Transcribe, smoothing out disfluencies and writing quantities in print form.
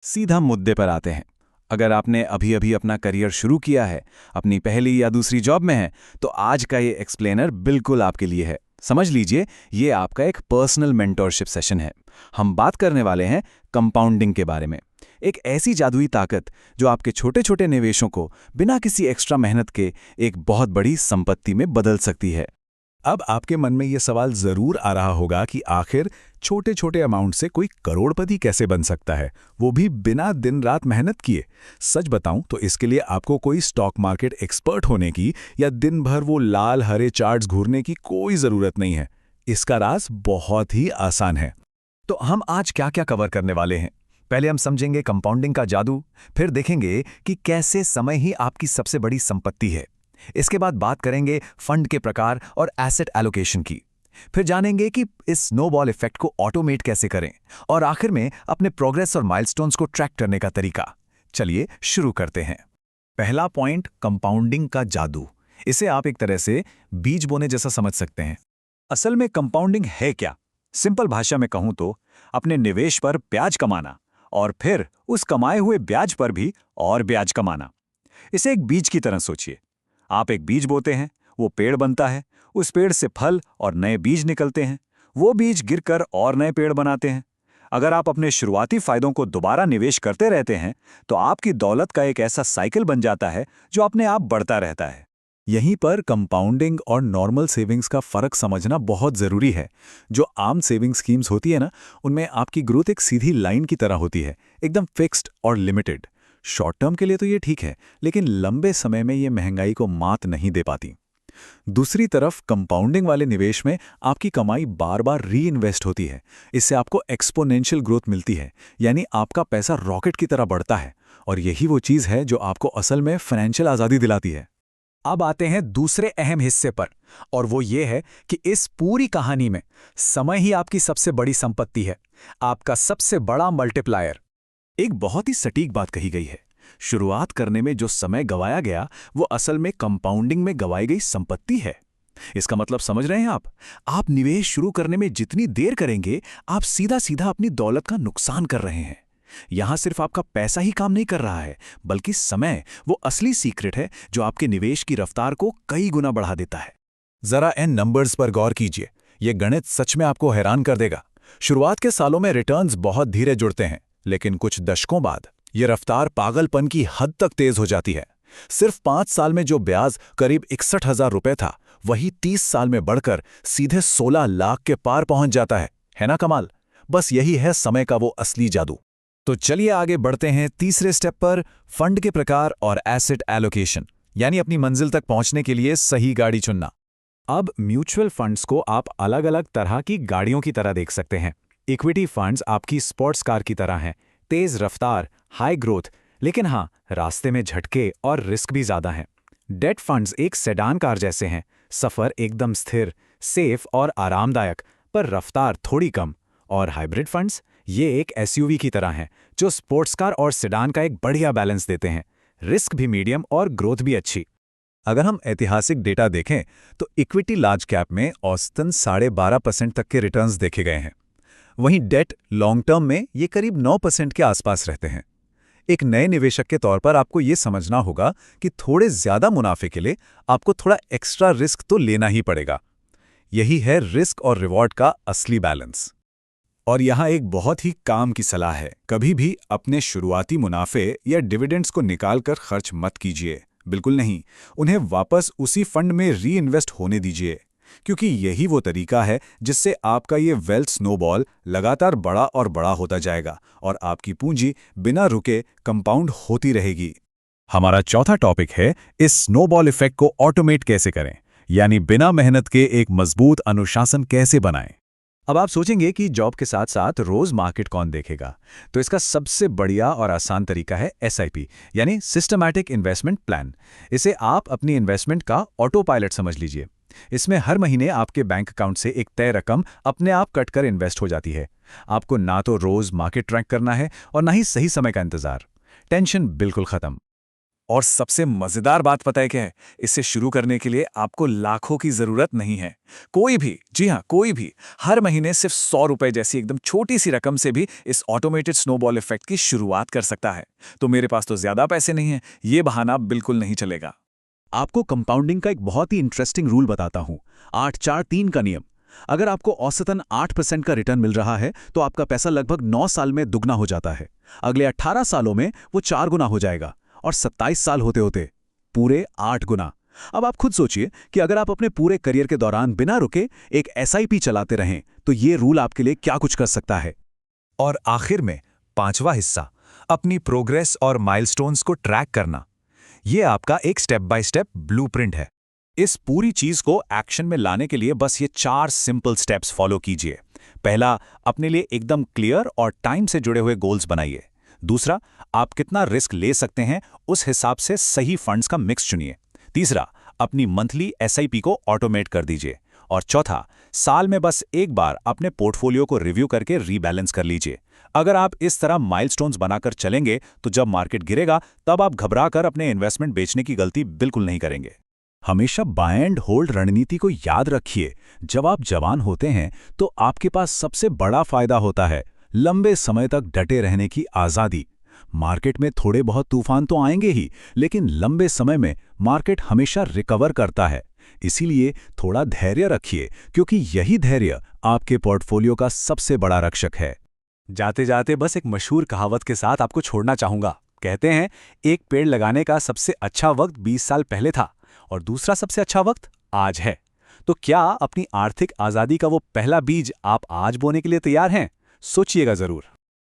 सीधा मुद्दे पर आते हैं। अगर आपने अभी अभी अपना करियर शुरू किया है, अपनी पहली या दूसरी जॉब में है, तो आज का ये एक्सप्लेनर बिल्कुल आपके लिए है। समझ लीजिए, ये आपका एक पर्सनल मेंटोरशिप सेशन है। हम बात करने वाले हैं कंपाउंडिंग के बारे में। एक ऐसी जादुई ताकत जो आपके छोटे छोटे निवेशों को बिना किसी एक्स्ट्रा मेहनत के एक बहुत बड़ी संपत्ति में बदल सकती है। अब आपके मन में ये सवाल जरूर आ रहा होगा कि आखिर छोटे छोटे अमाउंट से कोई करोड़पति कैसे बन सकता है, वो भी बिना दिन रात मेहनत किए। सच बताऊं तो इसके लिए आपको कोई स्टॉक मार्केट एक्सपर्ट होने की या दिन भर वो लाल हरे चार्ट्स घूरने की कोई जरूरत नहीं है। इसका राज बहुत ही आसान है। तो हम आज क्या क्या कवर करने वाले हैं? पहले हम समझेंगे कंपाउंडिंग का जादू, फिर देखेंगे कि कैसे समय ही आपकी सबसे बड़ी संपत्ति है। इसके बाद बात करेंगे फंड के प्रकार और एसेट एलोकेशन की। फिर जानेंगे कि इस स्नोबॉल इफेक्ट को ऑटोमेट कैसे करें, और आखिर में अपने प्रोग्रेस और माइलस्टोन्स को ट्रैक करने का तरीका। चलिए शुरू करते हैं। पहला पॉइंट, कंपाउंडिंग का जादू। इसे आप एक तरह से बीज बोने जैसा समझ सकते हैं। असल में कंपाउंडिंग है क्या? सिंपल भाषा में कहूं तो अपने निवेश पर ब्याज कमाना और फिर उस कमाए हुए ब्याज पर भी और ब्याज कमाना। इसे एक बीज की तरह सोचिए। आप एक बीज बोते हैं, वो पेड़ बनता है, उस पेड़ से फल और नए बीज निकलते हैं, वो बीज गिरकर और नए पेड़ बनाते हैं। अगर आप अपने शुरुआती फायदों को दोबारा निवेश करते रहते हैं तो आपकी दौलत का एक ऐसा साइकिल बन जाता है जो अपने आप बढ़ता रहता है। यहीं पर कंपाउंडिंग और नॉर्मल सेविंग्स का फर्क समझना बहुत जरूरी है। जो आम सेविंग स्कीम्स होती है ना, उनमें आपकी ग्रोथ एक सीधी लाइन की तरह होती है, एकदम फिक्स्ड और लिमिटेड। शॉर्ट टर्म के लिए तो ये ठीक है, लेकिन लंबे समय में ये महंगाई को मात नहीं दे पाती। दूसरी तरफ कंपाउंडिंग वाले निवेश में आपकी कमाई बार बार री इन्वेस्ट होती है। इससे आपको एक्सपोनेंशियल ग्रोथ मिलती है, यानी आपका पैसा रॉकेट की तरह बढ़ता है। और यही वो चीज़ है जो आपको असल में फाइनेंशियल आज़ादी दिलाती है। अब आते हैं दूसरे अहम हिस्से पर, और वो ये है कि इस पूरी कहानी में समय ही आपकी सबसे बड़ी संपत्ति है, आपका सबसे बड़ा मल्टीप्लायर। एक बहुत ही सटीक बात कही गई है। शुरुआत करने में जो समय गवाया गया वो असल में कंपाउंडिंग में गवाई गई संपत्ति है। इसका मतलब समझ रहे हैं आप निवेश शुरू करने में जितनी देर करेंगे, आप सीधा सीधा अपनी दौलत का नुकसान कर रहे हैं। यहां सिर्फ आपका पैसा ही काम नहीं कर रहा है, बल्कि समय वो असली सीक्रेट है जो आपके निवेश की रफ्तार को कई गुना बढ़ा देता है। जरा इन नंबर्स पर गौर कीजिए। यह गणित सच में आपको हैरान कर देगा। शुरुआत के सालों में रिटर्न्स बहुत धीरे जुड़ते हैं, लेकिन कुछ दशकों बाद ये रफ्तार पागलपन की हद तक तेज हो जाती है। सिर्फ 5 साल में जो ब्याज करीब 61,000 रुपए था, वही 30 साल में बढ़कर सीधे 16 लाख के पार पहुंच जाता है ना कमाल? बस यही है समय का वो असली जादू। तो चलिए आगे बढ़ते हैं तीसरे स्टेप पर, फंड के प्रकार और एसेट एलोकेशन, यानी अपनी मंजिल तक पहुंचने के लिए सही गाड़ी चुनना। अब म्यूचुअल फंड्स को आप अलग अलग तरह की गाड़ियों की तरह देख सकते हैं। इक्विटी फंड्स आपकी स्पोर्ट्स कार की तरह हैं, तेज रफ्तार, हाई ग्रोथ, लेकिन हाँ, रास्ते में झटके और रिस्क भी ज्यादा हैं। डेट फंड्स एक सेडान कार जैसे हैं, सफर एकदम स्थिर, सेफ और आरामदायक, पर रफ्तार थोड़ी कम। और हाइब्रिड फंड्स ये एक एसयूवी की तरह हैं, जो स्पोर्ट्स कार और सेडान का एक बढ़िया बैलेंस देते हैं, रिस्क भी मीडियम और ग्रोथ भी अच्छी। अगर हम ऐतिहासिक डेटा देखें तो इक्विटी लार्ज कैप में औसतन 12.5% तक के रिटर्न्स देखे गए हैं। वहीं डेट लॉन्ग टर्म में ये करीब 9% के आसपास रहते हैं। एक नए निवेशक के तौर पर आपको ये समझना होगा कि थोड़े ज्यादा मुनाफे के लिए आपको थोड़ा एक्स्ट्रा रिस्क तो लेना ही पड़ेगा। यही है रिस्क और रिवॉर्ड का असली बैलेंस। और यहाँ एक बहुत ही काम की सलाह है, कभी भी अपने शुरुआती मुनाफे या डिविडेंड्स को निकालकर खर्च मत कीजिए। बिल्कुल नहीं, उन्हें वापस उसी फंड में री इन्वेस्ट होने दीजिए, क्योंकि यही वो तरीका है जिससे आपका ये वेल्थ स्नोबॉल लगातार बड़ा और बड़ा होता जाएगा और आपकी पूंजी बिना रुके कंपाउंड होती रहेगी। हमारा चौथा टॉपिक है इस स्नोबॉल इफेक्ट को ऑटोमेट कैसे करें, यानी बिना मेहनत के एक मजबूत अनुशासन कैसे बनाएं। अब आप सोचेंगे कि जॉब के साथ साथ रोज मार्केट कौन देखेगा, तो इसका सबसे बढ़िया और आसान तरीका है एसआईपी, यानी सिस्टमैटिक इन्वेस्टमेंट प्लान। इसे आप अपनी इन्वेस्टमेंट का ऑटो पायलट समझ लीजिए। इसमें हर महीने आपके बैंक अकाउंट से एक तय रकम अपने आप कटकर इन्वेस्ट हो जाती है। आपको ना तो रोज मार्केट ट्रैक करना है और ना ही सही समय का इंतजार। टेंशन बिल्कुल खत्म। और सबसे मजेदार बात पता है क्या है? इससे शुरू करने के लिए आपको लाखों की जरूरत नहीं है। कोई भी, जी हाँ कोई भी, हर महीने सिर्फ 100 रुपए जैसी एकदम छोटी सी रकम से भी इस ऑटोमेटेड स्नोबॉल इफेक्ट की शुरुआत कर सकता है। तो मेरे पास तो ज्यादा पैसे नहीं है, ये बहाना बिल्कुल नहीं चलेगा। आपको कंपाउंडिंग का एक बहुत ही इंटरेस्टिंग रूल बताता हूं, 8-4-3 का नियम। अगर आपको औसतन 8% का रिटर्न मिल रहा है तो आपका पैसा लगभग 9 साल में दुगना हो जाता है। अगले 18 सालों में वो 4 गुना हो जाएगा और 27 साल होते होते पूरे 8 गुना। अब आप खुद सोचिए कि अगर आप अपने पूरे करियर के दौरान बिना रुके एक एसआईपी चलाते रहें तो ये रूल आपके लिए क्या कुछ कर सकता है। और आखिर में 5वां हिस्सा, अपनी प्रोग्रेस और माइलस्टोन्स को ट्रैक करना। ये आपका एक स्टेप बाय स्टेप ब्लूप्रिंट है। इस पूरी चीज को एक्शन में लाने के लिए बस ये 4 सिंपल स्टेप्स फॉलो कीजिए। पहला, अपने लिए एकदम क्लियर और टाइम से जुड़े हुए गोल्स बनाइए। दूसरा, आप कितना रिस्क ले सकते हैं उस हिसाब से सही फंड्स का मिक्स चुनिए। तीसरा, अपनी मंथली एसआईपी को ऑटोमेट कर दीजिए। और चौथा, साल में बस एक बार अपने पोर्टफोलियो को रिव्यू करके रीबैलेंस कर लीजिए। अगर आप इस तरह माइलस्टोन्स बनाकर चलेंगे तो जब मार्केट गिरेगा तब आप घबराकर अपने इन्वेस्टमेंट बेचने की गलती बिल्कुल नहीं करेंगे। हमेशा बाय एंड होल्ड रणनीति को याद रखिए। जब आप जवान होते हैं तो आपके पास सबसे बड़ा फायदा होता है लंबे समय तक डटे रहने की आज़ादी। मार्केट में थोड़े बहुत तूफान तो आएंगे ही, लेकिन लंबे समय में मार्केट हमेशा रिकवर करता है। इसीलिए थोड़ा धैर्य रखिए, क्योंकि यही धैर्य आपके पोर्टफोलियो का सबसे बड़ा रक्षक है। जाते जाते बस एक मशहूर कहावत के साथ आपको छोड़ना चाहूंगा। कहते हैं, एक पेड़ लगाने का सबसे अच्छा वक्त 20 साल पहले था और दूसरा सबसे अच्छा वक्त आज है। तो क्या अपनी आर्थिक आज़ादी का वो पहला बीज आप आज बोने के लिए तैयार हैं? सोचिएगा जरूर।